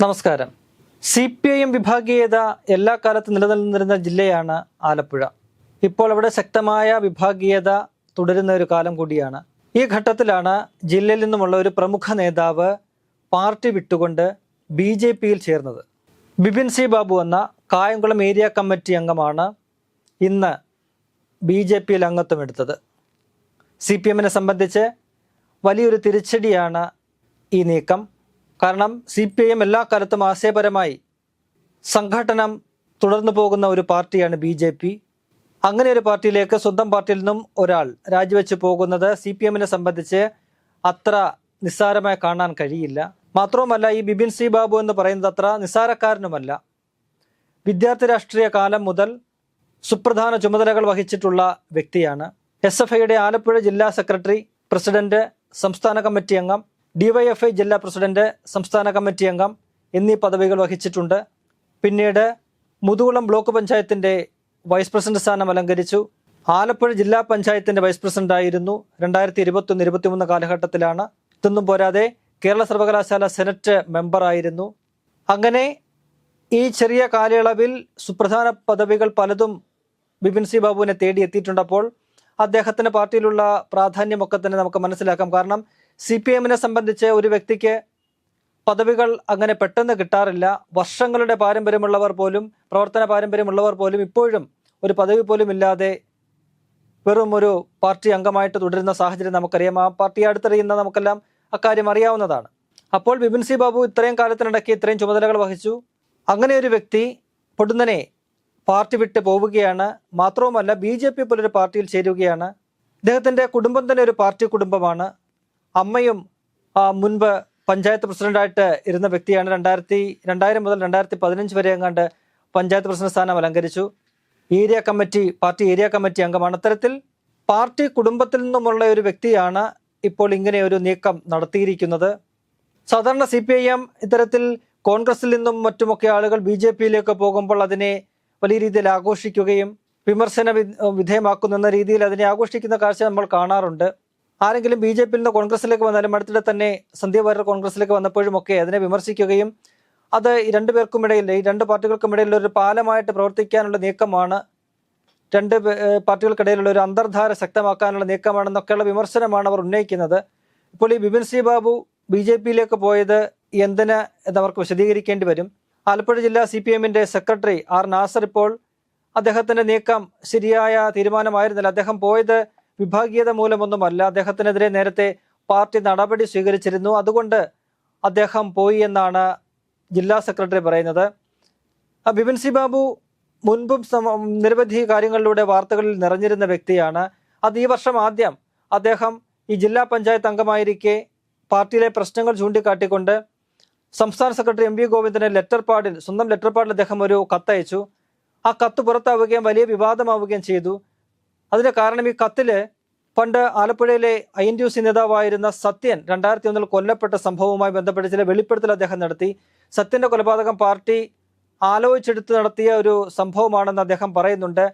നമസ്കാരം. CPIM വിഭാഗീയത എല്ലാ കാലത്തും നിലനിന്നിരുന്ന ജില്ലയാണ് ആലപ്പുഴ. ഇപ്പോൾ അവിടെ ശക്തമായ വിഭാഗീയത തുടരുന്ന ഒരു കാലം കൂടിയാണ്. ഈ ഘട്ടത്തിലാണ് ജില്ലയിൽ നിന്നുമുള്ള ഒരു പ്രമുഖ നേതാവ് പാർട്ടി വിട്ടുകൊണ്ട് BJPയിൽ ചേർന്നത്. ബിപിൻ സി ബാബു എന്ന കായംകുളം ഏരിയ കമ്മിറ്റി അംഗമാണ് ഇന്ന് BJPയിൽ അംഗത്വമെടുത്തത്. CPIMനെ സംബന്ധിച്ച് വലിയൊരു തിരിച്ചടിയാണ് ഈ നീക്കം. കാരണം CPIM എല്ലാ കാലത്തും ആശയപരമായി സംഘടനം തുടർന്നു പോകുന്ന ഒരു പാർട്ടിയാണ് BJP. അങ്ങനെ ഒരു പാർട്ടിയിലേക്ക് സ്വന്തം പാർട്ടിയിൽ നിന്നും ഒരാൾ രാജിവെച്ച് പോകുന്നത് CPIMനെ സംബന്ധിച്ച് അത്ര നിസ്സാരമായി കാണാൻ കഴിയില്ല. മാത്രവുമല്ല, ഈ ബിപിൻ സി ബാബു എന്ന് പറയുന്നത് അത്ര നിസ്സാരക്കാരനുമല്ല. വിദ്യാർത്ഥി രാഷ്ട്രീയ കാലം മുതൽ സുപ്രധാന ചുമതലകൾ വഹിച്ചിട്ടുള്ള വ്യക്തിയാണ്. SFIയുടെ ആലപ്പുഴ ജില്ലാ സെക്രട്ടറി, പ്രസിഡന്റ്, സംസ്ഥാന കമ്മിറ്റി അംഗം, DYFI ജില്ലാ പ്രസിഡന്റ്, സംസ്ഥാന കമ്മിറ്റി അംഗം എന്നീ പദവികൾ വഹിച്ചിട്ടുണ്ട്. പിന്നീട് മുതുകുളം ബ്ലോക്ക് പഞ്ചായത്തിൻ്റെ വൈസ് പ്രസിഡന്റ് സ്ഥാനം അലങ്കരിച്ചു. ആലപ്പുഴ ജില്ലാ പഞ്ചായത്തിൻ്റെ വൈസ് പ്രസിഡന്റായിരുന്നു 2021-23 കാലഘട്ടത്തിലാണ്. ഇതൊന്നും പോരാതെ കേരള സർവകലാശാല സെനറ്റ് മെമ്പറായിരുന്നു. അങ്ങനെ ഈ ചെറിയ കാലയളവിൽ സുപ്രധാന പദവികൾ പലതും ബിപിൻ സി ബാബുവിനെ തേടിയെത്തിയിട്ടുണ്ടപ്പോൾ അദ്ദേഹത്തിൻ്റെ പാർട്ടിയിലുള്ള പ്രാധാന്യമൊക്കെ തന്നെ നമുക്ക് മനസ്സിലാക്കാം. കാരണം CPIMനെ സംബന്ധിച്ച് ഒരു വ്യക്തിക്ക് പദവികൾ അങ്ങനെ പെട്ടെന്ന് കിട്ടാറില്ല. വർഷങ്ങളുടെ പാരമ്പര്യമുള്ളവർ പോലും, പ്രവർത്തന പാരമ്പര്യമുള്ളവർ പോലും ഇപ്പോഴും ഒരു പദവി പോലും ഇല്ലാതെ വെറും ഒരു പാർട്ടി അംഗമായിട്ട് തുടരുന്ന സാഹചര്യം നമുക്കറിയാം. ആ പാർട്ടിയെ അടുത്തറിയുന്ന നമുക്കെല്ലാം അക്കാര്യം അറിയാവുന്നതാണ്. അപ്പോൾ ബിപിൻ സി ബാബു ഇത്രയും കാലത്തിനിടയ്ക്ക് ഇത്രയും ചുമതലകൾ വഹിച്ചു. അങ്ങനെ ഒരു വ്യക്തി പൊടുന്നനെ പാർട്ടി വിട്ട് പോവുകയാണ്. മാത്രവുമല്ല, BJP പോലൊരു പാർട്ടിയിൽ ചേരുകയാണ്. ഇദ്ദേഹത്തിൻ്റെ കുടുംബം തന്നെ ഒരു പാർട്ടി കുടുംബമാണ്. അമ്മയും മുൻപ് പഞ്ചായത്ത് പ്രസിഡന്റായിട്ട് ഇരുന്ന വ്യക്തിയാണ്. 2000 മുതൽ 2015 വരെ എങ്ങാണ്ട് പഞ്ചായത്ത് പ്രസിഡന്റ് സ്ഥാനം അലങ്കരിച്ചു. പാർട്ടി ഏരിയ കമ്മിറ്റി അംഗമാണ്. അത്തരത്തിൽ പാർട്ടി കുടുംബത്തിൽ നിന്നുമുള്ള ഒരു വ്യക്തിയാണ് ഇപ്പോൾ ഇങ്ങനെ ഒരു നീക്കം നടത്തിയിരിക്കുന്നത്. സാധാരണ CPIM ഇത്തരത്തിൽ കോൺഗ്രസിൽ നിന്നും മറ്റുമൊക്കെ ആളുകൾ BJPയിലേക്ക് പോകുമ്പോൾ അതിനെ വലിയ രീതിയിൽ ആഘോഷിക്കുകയും വിമർശന വിധേയമാക്കുന്ന രീതിയിൽ അതിനെ ആഘോഷിക്കുന്ന കാഴ്ച നമ്മൾ കാണാറുണ്ട്. ആരെങ്കിലും BJPയിൽ നിന്ന് കോൺഗ്രസിലേക്ക് വന്നാലും അടുത്തിടെ തന്നെ സന്ധ്യ വാര്യർ കോൺഗ്രസിലേക്ക് വന്നപ്പോഴുമൊക്കെ അതിനെ വിമർശിക്കുകയും അത് ഈ രണ്ട് പാർട്ടികൾക്കുമിടയിൽ ഒരു പാലമായിട്ട് പ്രവർത്തിക്കാനുള്ള നീക്കമാണ്, രണ്ട് പാർട്ടികൾക്കിടയിലുള്ള ഒരു അന്തർധാര ശക്തമാക്കാനുള്ള നീക്കമാണെന്നൊക്കെയുള്ള വിമർശനമാണ് അവർ ഉന്നയിക്കുന്നത്. ഇപ്പോൾ ഈ ബിപിൻ സി ബാബു BJPയിലേക്ക് പോയത് എന്തിന് എന്നവർക്ക് വിശദീകരിക്കേണ്ടി വരും. ആലപ്പുഴ ജില്ലാ CPIMന്റെ സെക്രട്ടറി R നാസർ ഇപ്പോൾ അദ്ദേഹത്തിൻ്റെ നീക്കം ശരിയായ തീരുമാനമായിരുന്നില്ല. അദ്ദേഹം പോയത് വിഭാഗീയത മൂലമൊന്നുമല്ല. അദ്ദേഹത്തിനെതിരെ നേരത്തെ പാർട്ടി നടപടി സ്വീകരിച്ചിരുന്നു. അതുകൊണ്ട് അദ്ദേഹം പോയി എന്നാണ് ജില്ലാ സെക്രട്ടറി പറയുന്നത്. ബിപിൻ സി ബാബു മുൻപും നിരവധി കാര്യങ്ങളിലൂടെ വാർത്തകളിൽ നിറഞ്ഞിരുന്ന വ്യക്തിയാണ്. അത് ഈ വർഷം ആദ്യം അദ്ദേഹം ഈ ജില്ലാ പഞ്ചായത്ത് അംഗമായിരിക്കെ പാർട്ടിയിലെ പ്രശ്നങ്ങൾ ചൂണ്ടിക്കാട്ടിക്കൊണ്ട് സംസ്ഥാന സെക്രട്ടറി MV ഗോവിന്ദന് സ്വന്തം ലെറ്റർ പാഡിൽ അദ്ദേഹം ഒരു കത്തയച്ചു. ആ കത്ത് പുറത്താവുകയും വലിയ വിവാദമാവുകയും ചെയ്തു. അതിന് കാരണം ഈ കത്തില് പണ്ട് ആലപ്പുഴയിലെ INTUC നേതാവായിരുന്ന സത്യൻ 2001 കൊല്ലപ്പെട്ട സംഭവവുമായി ബന്ധപ്പെട്ട് ചില വെളിപ്പെടുത്തൽ അദ്ദേഹം നടത്തി. സത്യന്റെ കൊലപാതകം പാർട്ടി ആലോചിച്ചെടുത്ത് നടത്തിയ ഒരു സംഭവമാണെന്ന് അദ്ദേഹം പറയുന്നുണ്ട്.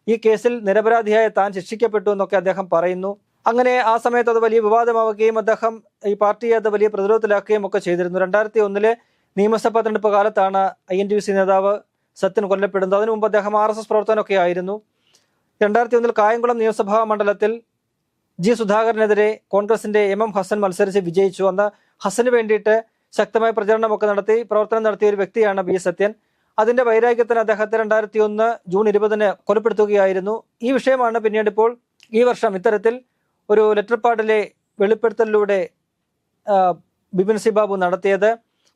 ഈ കേസിൽ നിരപരാധിയായ താൻ ശിക്ഷിക്കപ്പെട്ടു എന്നൊക്കെ അദ്ദേഹം പറയുന്നു. അങ്ങനെ ആ സമയത്ത് അത് വലിയ വിവാദമാവുകയും അദ്ദേഹം ഈ പാർട്ടിയെ അത് വലിയ പ്രതിരോധത്തിലാക്കുകയും ഒക്കെ ചെയ്തിരുന്നു. 2001 നിയമസഭാ തെരഞ്ഞെടുപ്പ് കാലത്താണ് INTUC നേതാവ് സത്യൻ കൊല്ലപ്പെടുന്നത്. അതിനു മുമ്പ് അദ്ദേഹം RSS പ്രവർത്തനമൊക്കെ ആയിരുന്നു. 2001 കായംകുളം നിയമസഭാ മണ്ഡലത്തിൽ G സുധാകരനെതിരെ കോൺഗ്രസിന്റെ MM ഹസൻ മത്സരിച്ച് വിജയിച്ചു. അന്ന് ഹസന് വേണ്ടിയിട്ട് ശക്തമായ പ്രവർത്തനം നടത്തിയ ഒരു വ്യക്തിയാണ് B സത്യൻ. അതിന്റെ വൈരാഗ്യത്തിന് അദ്ദേഹത്തെ 2001 ജൂൺ 20 കൊലപ്പെടുത്തുകയായിരുന്നു. ഈ വിഷയമാണ് പിന്നീട് ഇപ്പോൾ ഈ വർഷം ഇത്തരത്തിൽ ഒരു ലെറ്റർ പാഡിലെ വെളിപ്പെടുത്തലിലൂടെ ബിപിൻ സി ബാബു നടത്തിയത്.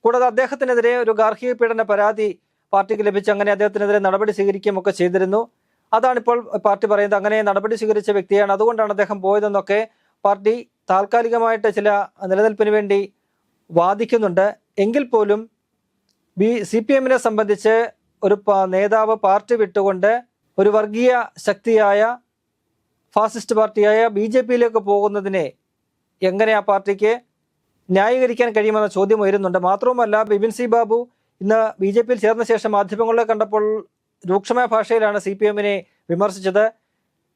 കൂടാതെ അദ്ദേഹത്തിനെതിരെ ഒരു ഗാർഹിക പീഡന പരാതി പാർട്ടിക്ക് ലഭിച്ച് അങ്ങനെ അദ്ദേഹത്തിനെതിരെ നടപടി സ്വീകരിക്കുകയും ഒക്കെ ചെയ്തിരുന്നു. അതാണിപ്പോൾ പാർട്ടി പറയുന്നത്. അങ്ങനെ നടപടി സ്വീകരിച്ച വ്യക്തിയാണ്, അതുകൊണ്ടാണ് അദ്ദേഹം പോയതെന്നൊക്കെ പാർട്ടി താൽക്കാലികമായിട്ട് ചില നിലനിൽപ്പിന് വേണ്ടി വാദിക്കുന്നുണ്ട്. എങ്കിൽ പോലും CPIMനെ സംബന്ധിച്ച് ഒരു നേതാവ് പാർട്ടി വിട്ടുകൊണ്ട് ഒരു വർഗീയ ശക്തിയായ ഫാസിസ്റ്റ് പാർട്ടിയായ BJPയിലേക്ക് പോകുന്നതിനെ എങ്ങനെ ആ പാർട്ടിക്ക് ന്യായീകരിക്കാൻ കഴിയുമെന്ന ചോദ്യം ഉയരുന്നുണ്ട്. മാത്രവുമല്ല, ബിപിൻ സി ബാബു ഇന്ന് BJPയിൽ ചേർന്ന ശേഷം മാധ്യമങ്ങളെ കണ്ടപ്പോൾ രൂക്ഷമായ ഭാഷയിലാണ് CPIMനെ വിമർശിച്ചത്.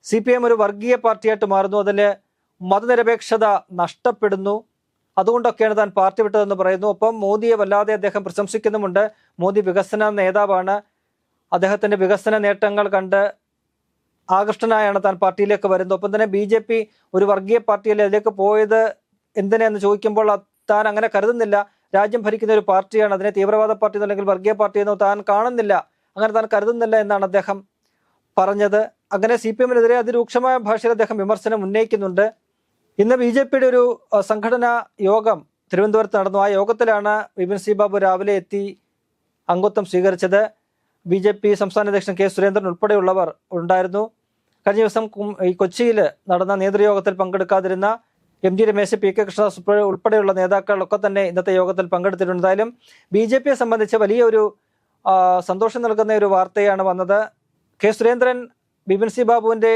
CPIM ഒരു വർഗീയ പാർട്ടിയായിട്ട് മാറുന്നു, അതിൽ മതനിരപേക്ഷത നഷ്ടപ്പെടുന്നു, അതുകൊണ്ടൊക്കെയാണ് താൻ പാർട്ടി വിട്ടതെന്ന് പറയുന്നു. ഒപ്പം മോദിയെ വല്ലാതെ അദ്ദേഹം പ്രശംസിക്കുന്നുമുണ്ട്. മോദി വികസന നേതാവാണ്, അദ്ദേഹത്തിന്റെ വികസന നേട്ടങ്ങൾ കണ്ട് ആകൃഷ്ടനായാണ് താൻ പാർട്ടിയിലേക്ക് വരുന്നത്. ഒപ്പം തന്നെ BJP ഒരു വർഗീയ പാർട്ടിയല്ലേ, അതിലേക്ക് പോയത് എന്തിനെന്ന് ചോദിക്കുമ്പോൾ താൻ അങ്ങനെ കരുതുന്നില്ല. രാജ്യം ഭരിക്കുന്ന ഒരു പാർട്ടിയാണ്, അതിനെ തീവ്രവാദ പാർട്ടി അല്ലെങ്കിൽ വർഗീയ പാർട്ടി എന്നോ താൻ കാണുന്നില്ല, അങ്ങനെ താൻ കരുതുന്നില്ല എന്നാണ് അദ്ദേഹം പറഞ്ഞത്. അങ്ങനെ CPM-നെതിരെ അതിരൂക്ഷമായ ഭാഷയിൽ അദ്ദേഹം വിമർശനം ഉന്നയിക്കുന്നുണ്ട്. ഇന്ന് BJP-യുടെ ഒരു സംഘടനാ യോഗം തിരുവനന്തപുരത്ത് നടന്നു. ആ യോഗത്തിലാണ് വിപിൻ സി ബാബു രാവിലെ എത്തി അംഗത്വം സ്വീകരിച്ചത്. BJP സംസ്ഥാന അധ്യക്ഷൻ K. സുരേന്ദ്രൻ ഉൾപ്പെടെയുള്ളവർ ഉണ്ടായിരുന്നു. കഴിഞ്ഞ ദിവസം ഈ കൊച്ചിയിൽ നടന്ന നേതൃയോഗത്തിൽ പങ്കെടുക്കാതിരുന്ന MG Ramesh, P. K. Krishnadas ഉൾപ്പെടെയുള്ള നേതാക്കളൊക്കെ തന്നെ ഇന്നത്തെ യോഗത്തിൽ പങ്കെടുത്തിട്ടുണ്ട്. എന്തായാലും BJP-യെ സംബന്ധിച്ച് വലിയൊരു സന്തോഷം നൽകുന്ന ഒരു വാർത്തയാണ് വന്നത്. K. സുരേന്ദ്രൻ വിപിൻ സി ബാബുവിന്റെ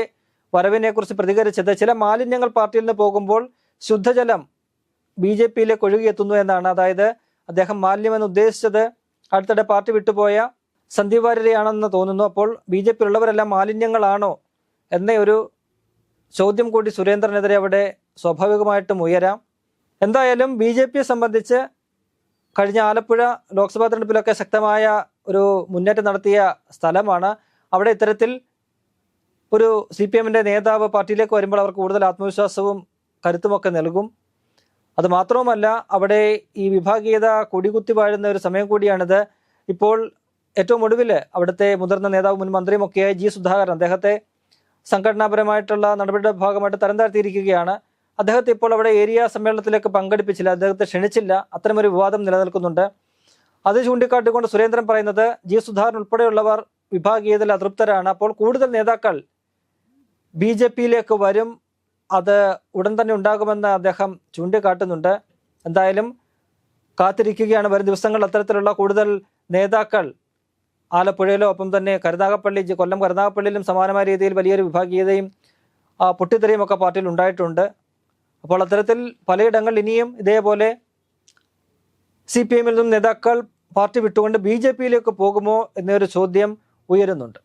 വരവിനെ കുറിച്ച് പ്രതികരിച്ചത്, ചില മാലിന്യങ്ങൾ പാർട്ടിയിൽ നിന്ന് പോകുമ്പോൾ ശുദ്ധജലം BJP-യിലേക്ക് ഒഴുകിയെത്തുന്നു എന്നാണ്. അതായത് അദ്ദേഹം മാലിന്യമെന്ന് ഉദ്ദേശിച്ചത് അടുത്തിടെ പാർട്ടി വിട്ടുപോയ സന്ദീപ് വാര്യരെയാണെന്ന് തോന്നുന്നു. അപ്പോൾ BJP-യിലുള്ളവരെല്ലാം മാലിന്യങ്ങളാണോ എന്ന ഒരു ചോദ്യം കൂടി സുരേന്ദ്രനെതിരെ അവിടെ സ്വാഭാവികമായിട്ടും ഉയരാം. എന്തായാലും BJP-യെ സംബന്ധിച്ച് കഴിഞ്ഞ ആലപ്പുഴ ലോക്സഭാ തെരഞ്ഞെടുപ്പിലൊക്കെ ശക്തമായ ഒരു മുന്നേറ്റം നടത്തിയ സ്ഥലമാണ്. അവിടെ ഇത്തരത്തിൽ ഒരു CPM-ന്റെ നേതാവ് പാർട്ടിയിലേക്ക് വരുമ്പോൾ അവർക്ക് കൂടുതൽ ആത്മവിശ്വാസവും കരുത്തുമൊക്കെ നൽകും. അത് മാത്രവുമല്ല, അവിടെ ഈ വിഭാഗീയത കൊടികുത്തി വാഴുന്ന ഒരു സമയം കൂടിയാണിത്. ഇപ്പോൾ ഏറ്റവും ഒടുവിൽ അവിടുത്തെ മുതിർന്ന നേതാവ് മുൻ മന്ത്രിയുമൊക്കെയായ G. സുധാകരൻ അദ്ദേഹത്തെ സംഘടനാപരമായിട്ടുള്ള നടപടിയുടെ ഭാഗമായിട്ട് തരം താഴ്ത്തിയിരിക്കുകയാണ്. അദ്ദേഹത്തെ ഇപ്പോൾ അവിടെ ഏരിയ സമ്മേളനത്തിലേക്ക് പങ്കെടുപ്പിച്ചില്ല, അദ്ദേഹത്തെ ക്ഷണിച്ചില്ല. അത്തരമൊരു വിവാദം നിലനിൽക്കുന്നുണ്ട്. അത് ചൂണ്ടിക്കാട്ടിക്കൊണ്ട് സുരേന്ദ്രൻ പറയുന്നത് G. സുധാകരൻ ഉൾപ്പെടെയുള്ളവർ വിഭാഗീയതയിൽ അതൃപ്തരാണ്. അപ്പോൾ കൂടുതൽ നേതാക്കൾ BJP-യിലേക്ക് വരും, അത് ഉടൻ തന്നെ ഉണ്ടാകുമെന്ന് അദ്ദേഹം ചൂണ്ടിക്കാട്ടുന്നുണ്ട്. എന്തായാലും കാത്തിരിക്കുകയാണ്. വരും ദിവസങ്ങളിൽ അത്തരത്തിലുള്ള കൂടുതൽ നേതാക്കൾ ആലപ്പുഴയിലോ ഒപ്പം തന്നെ കൊല്ലം കരുനാഗപ്പള്ളിയിലും സമാനമായ രീതിയിൽ വലിയൊരു വിഭാഗീയതയും പൊട്ടിത്തെറിയും ഒക്കെ പാർട്ടിയിൽ ഉണ്ടായിട്ടുണ്ട്. അപ്പോൾ അത്തരത്തിൽ പലയിടങ്ങളിൽ ഇനിയും ഇതേപോലെ CPM-ൽ നിന്നും നേതാക്കൾ പാർട്ടി വിട്ടുകൊണ്ട് BJP-യിലേക്ക് പോകുമോ എന്നൊരു ചോദ്യം ഉയരുന്നുണ്ട്.